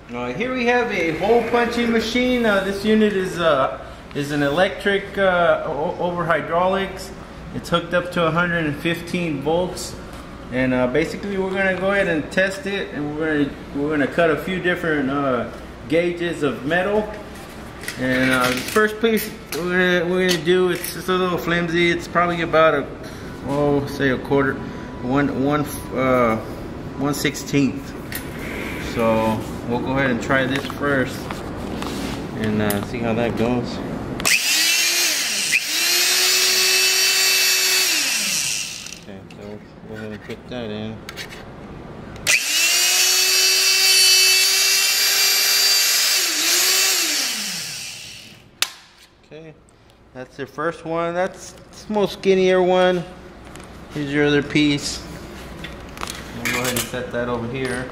Here we have a hole punching machine. This unit is an electric over hydraulics. It's hooked up to 115 volts, and basically we're gonna go ahead and test it, and we're gonna cut a few different gauges of metal. And the first piece we're gonna do, it's just a little flimsy. It's probably about say a quarter, 1/16. So we'll go ahead and try this first and see how that goes. Okay, so we'll go ahead and put that in. Okay, that's the first one. That's the most skinnier one. Here's your other piece. We'll go ahead and set that over here.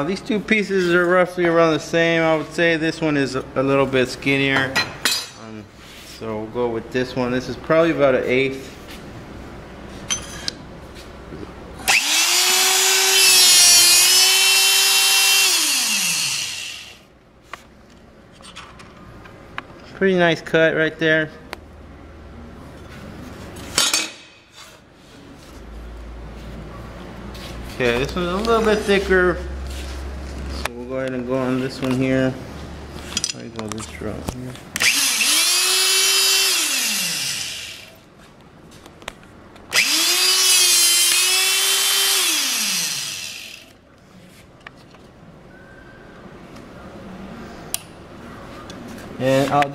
These two pieces are roughly around the same. I would say this one is a little bit skinnier. So we'll go with this one. This is probably about 1/8. Pretty nice cut right there. Okay, this one's a little bit thicker. So we'll go ahead and go on this one here. I go this route here. And all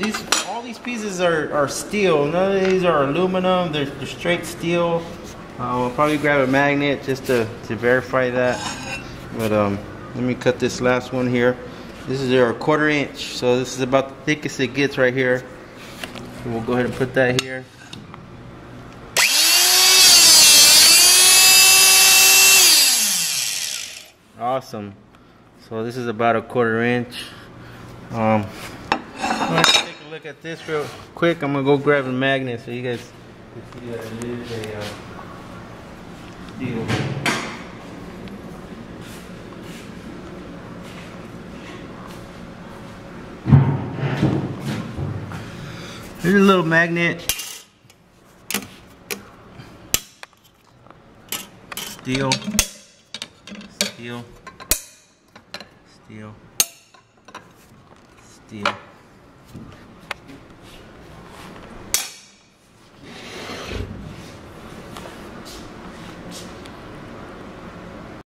these pieces are steel. None of these are aluminum. They're straight steel. We'll probably grab a magnet just to verify that. But let me cut this last one here. This is a 1/4 inch, so this is about the thickest it gets right here. So we'll go ahead and put that here. Awesome. So this is about a 1/4 inch. Let's take a look at this real quick. I'm gonna go grab a magnet so you guys can see that it is a steel. Here's a little magnet. Steel. Steel. Steel. Steel.